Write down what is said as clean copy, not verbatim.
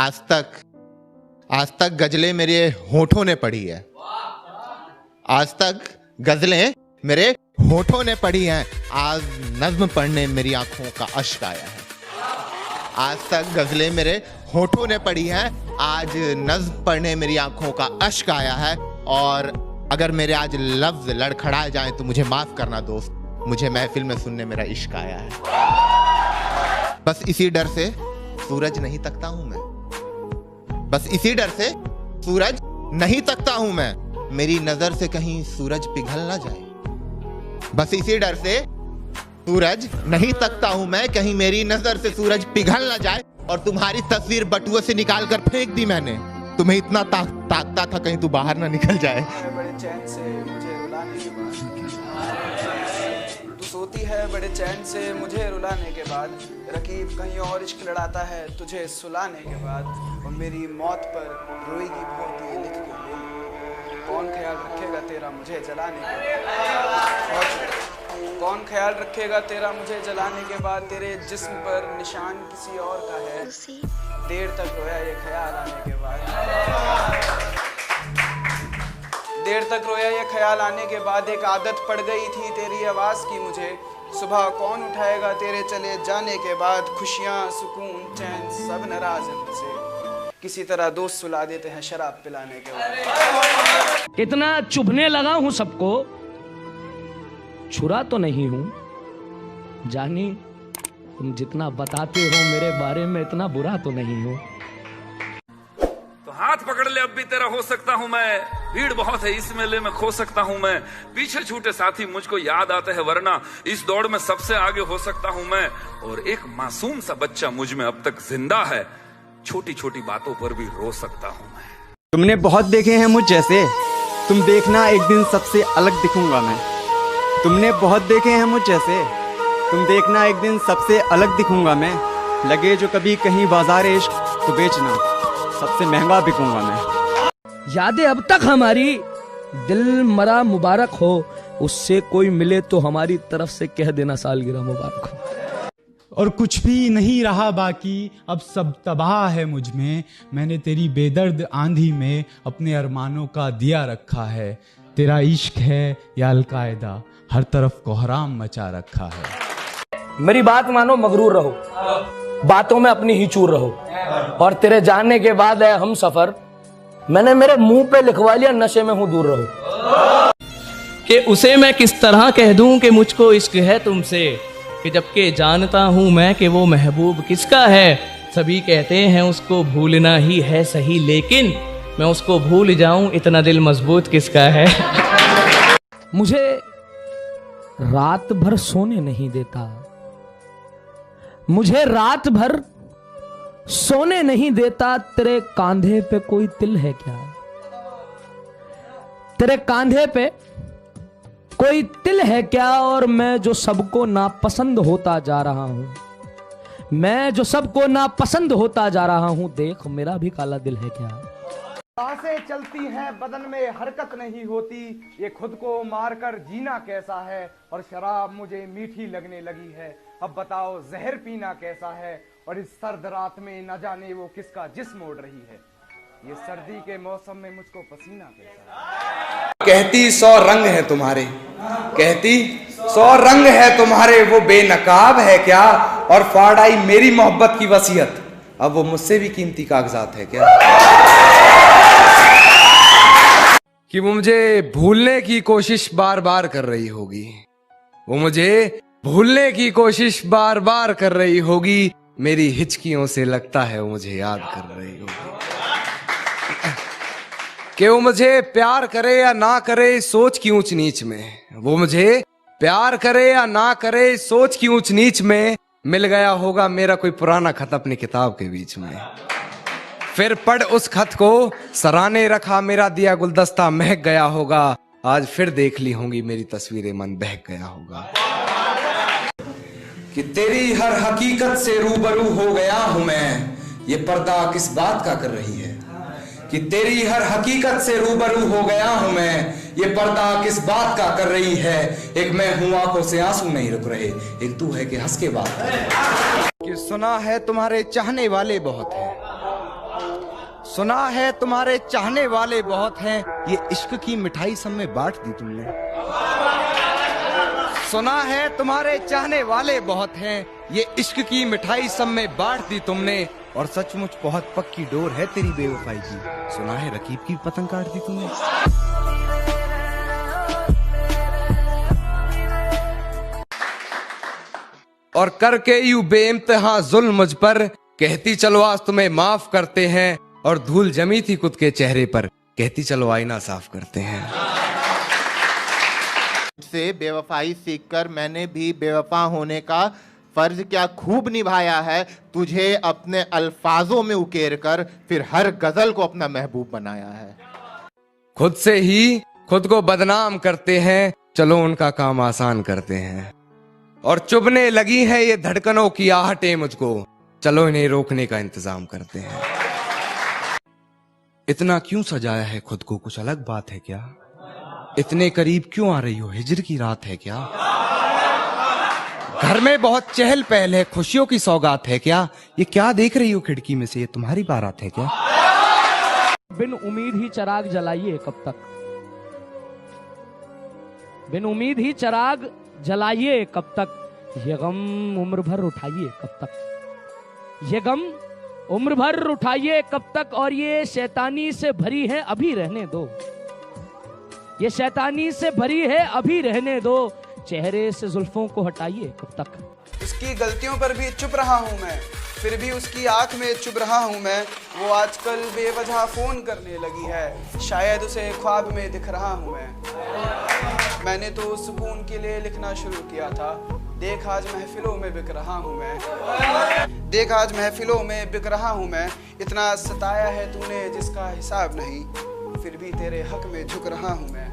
आज तक गजलें मेरे होठों ने पढ़ी है। आज तक गजलें मेरे होठों ने पढ़ी हैं। आज नज्म पढ़ने मेरी आंखों का अश्क आया है। आज तक गजलें मेरे होठों ने पढ़ी हैं। आज नज्म पढ़ने मेरी आंखों का अश्क आया है। और अगर मेरे आज लफ्ज लड़खड़ाए जाएं तो मुझे माफ करना दोस्त, मुझे महफिल में सुनने मेरा इश्क आया है। बस इसी डर से सूरज नहीं तकता हूं मैं। बस इसी डर से सूरज नहीं तकता हूं मैं। मेरी नजर से कहीं सूरज पिघल ना जाए। बस इसी डर से सूरज नहीं तकता हूं मैं, कहीं मेरी नजर से सूरज पिघल ना जाए। और तुम्हारी तस्वीर बटुए से निकाल कर फेंक दी मैंने। तुम्हें इतना ताकता था कहीं तू बाहर ना निकल जाए। बड़े चैन से मुझे रुलाने के बाद, तू सोती है बड़े चैन से मुझे रुलाने के बाद, रकीब कहीं और इश्क लड़ाता है तुझे सुलाने के बाद। और मेरी मौत पर रोएगी बहुत ये लिख के बोल, कौन ख्याल रखेगा तेरा मुझे जलाने के बाद। कौन ख्याल रखेगा तेरा मुझे जलाने के बाद। तेरे जिस्म पर निशान किसी और का है, देर तक रोया ये ख्याल आने के बाद। देर तक रोया ये ख्याल आने के बाद। एक आदत पड़ गई थी तेरी आवाज़ की मुझे, सुबह कौन उठाएगा तेरे चले जाने के बाद। खुशियाँ सुकून चैन सब नाराज हैं मुझसे, किसी तरह दोस्त सुला देते हैं शराब पिलाने के बाद। इतना चुभने लगा हूँ सबको, छुरा तो नहीं हूँ जानी। तुम जितना बताते हो मेरे बारे में इतना बुरा तो नहीं हूँ। तो हाथ पकड़ ले अब भी तेरा हो सकता हूँ मैं। भीड़ बहुत है इस मेले में खो सकता हूँ मैं। पीछे छूटे साथी मुझको याद आते हैं वरना इस दौड़ में सबसे आगे हो सकता हूँ मैं। और एक मासूम सा बच्चा मुझ में अब तक जिंदा है, छोटी छोटी बातों पर भी रो सकता हूँ मैं। तुमने बहुत देखे हैं मुझ जैसे, तुम देखना एक दिन सबसे अलग दिखूंगा मैं। तुमने बहुत देखे हैं मुझ जैसे, तुम देखना एक दिन सबसे अलग दिखूंगा मैं। लगे जो कभी कहीं बाजार इश्क तो बेचना, सबसे महंगा बिकूंगा मैं। यादें अब तक हमारी दिल मरा मुबारक हो, उससे कोई मिले तो हमारी तरफ से कह देना सालगिरह मुबारक हो। और कुछ भी नहीं रहा बाकी, अब सब तबाह है मुझ में। मैंने तेरी बेदर्द आंधी में अपने अरमानों का दिया रखा है। तेरा इश्क है या अलकायदा, हर तरफ कोहराम मचा रखा है। मेरी बात मानो, मगरूर रहो, बातों में अपनी ही चूर रहो। और तेरे जाने के बाद है हम सफर, मैंने मेरे मुंह पे लिखवा लिया नशे में हूं दूर रहो। कि उसे मैं किस तरह कह दूं कि मुझको इश्क है तुमसे, कि जबकि जानता हूं मैं कि वो महबूब किसका है। सभी कहते हैं उसको भूलना ही है सही, लेकिन मैं उसको भूल जाऊं इतना दिल मजबूत किसका है। मुझे रात भर सोने नहीं देता, मुझे रात भर सोने नहीं देता। तेरे कांधे पे कोई तिल है क्या? तेरे कांधे पे कोई तिल है क्या? और मैं जो सबको नापसंद होता जा रहा हूं, मैं जो सबको नापसंद होता जा रहा हूं, देख मेरा भी काला दिल है क्या? सांसें चलती हैं बदन में हरकत नहीं होती, ये खुद को मारकर जीना कैसा है। और शराब मुझे मीठी लगने लगी है, अब बताओ जहर पीना कैसा है। और इस सर्द रात में न जाने वो किसका जिस्म ओढ़ रही है, ये सर्दी के मौसम में मुझको पसीना कैसा है। कहती 100 रंग है तुम्हारे, कहती 100 रंग है तुम्हारे, वो बेनकाब है क्या? और फाड़ आई मेरी मोहब्बत की वसीयत, अब वो मुझसे भी कीमती कागजात है क्या? कि वो मुझे भूलने की कोशिश बार बार कर रही होगी, वो मुझे भूलने की कोशिश बार बार कर रही होगी। मेरी हिचकियों से लगता है वो मुझे याद कर रही होगी। कि वो मुझे प्यार करे या ना करे सोच की ऊंच नीच में, वो मुझे प्यार करे या ना करे सोच की ऊंच नीच में। मिल गया होगा मेरा कोई पुराना खत अपनी किताब के बीच में, फिर पढ़ उस खत को सराहने रखा मेरा दिया गुलदस्ता महक गया होगा। आज फिर देख ली होंगी मेरी तस्वीरें, मन बहक गया होगा। कि तेरी हर हकीकत से रूबरू हो गया हूं मैं, ये पर्दा किस बात का कर रही है। कि तेरी हर हकीकत से रूबरू हो गया हूं मैं, ये पर्दा किस बात का कर रही है। एक मैं हूं आंखों से आंसू नहीं रुक रहे, एक तू है कि हंस के बात कर। कि सुना है तुम्हारे चाहने वाले बहुत हैं, सुना है तुम्हारे चाहने वाले बहुत हैं, ये इश्क की मिठाई सब में बांट दी तुमने। सुना है तुम्हारे चाहने वाले बहुत हैं, ये इश्क की मिठाई सब में बांट दी तुमने। और सचमुच बहुत पक्की डोर है तेरी बेवफाई की, सुना है रकीब की पतंग काट दी तुमने। और करके यूं बेइंतहा जुल्म मुझ पर, कहती चलो आज तुम्हें माफ करते हैं। और धूल जमी थी खुद के चेहरे पर, कहती चलो आईना साफ करते हैं। से बेवफाई सीखकर मैंने भी बेवफा होने का फर्ज क्या खूब निभाया है। तुझे अपने अल्फाजों में उकेर कर फिर हर गजल को अपना महबूब बनाया है। खुद से ही खुद को बदनाम करते हैं, चलो उनका काम आसान करते हैं। और चुभने लगी है ये धड़कनों की आहटें मुझको, चलो इन्हें रोकने का इंतजाम करते हैं। इतना क्यों सजाया है खुद को, कुछ अलग बात है क्या? इतने करीब क्यों आ रही हो, हिजर की रात है क्या? घर में बहुत चहल पहल है, खुशियों की सौगात है क्या? ये क्या देख रही हो खिड़की में से, ये तुम्हारी बारात है क्या? बिन उम्मीद ही चिराग जलाइए कब तक, बिन उम्मीद ही चिराग जलाइए कब तक, ये गम उम्र भर उठाइए कब तक, ये गम उम्र भर उठाइए कब तक। और ये शैतानी से भरी है अभी रहने दो, ये शैतानी से भरी है अभी रहने दो, चेहरे से जुल्फों को हटाइए कब तक। उसकी गलतियों पर भी चुप रहा हूँ मैं, फिर भी उसकी आंख में चुभ रहा हूँ मैं। वो आजकल बेवजह फोन करने लगी है, शायद उसे ख्वाब में दिख रहा हूँ मैं। मैंने तो सुकून के लिए लिखना शुरू किया था, देख आज महफिलों में बिक रहा हूँ मैं, देख आज महफिलों में बिक रहा हूँ मैं। इतना सताया है तूने जिसका हिसाब नहीं, फिर भी तेरे हक में झुक रहा हूँ मैं।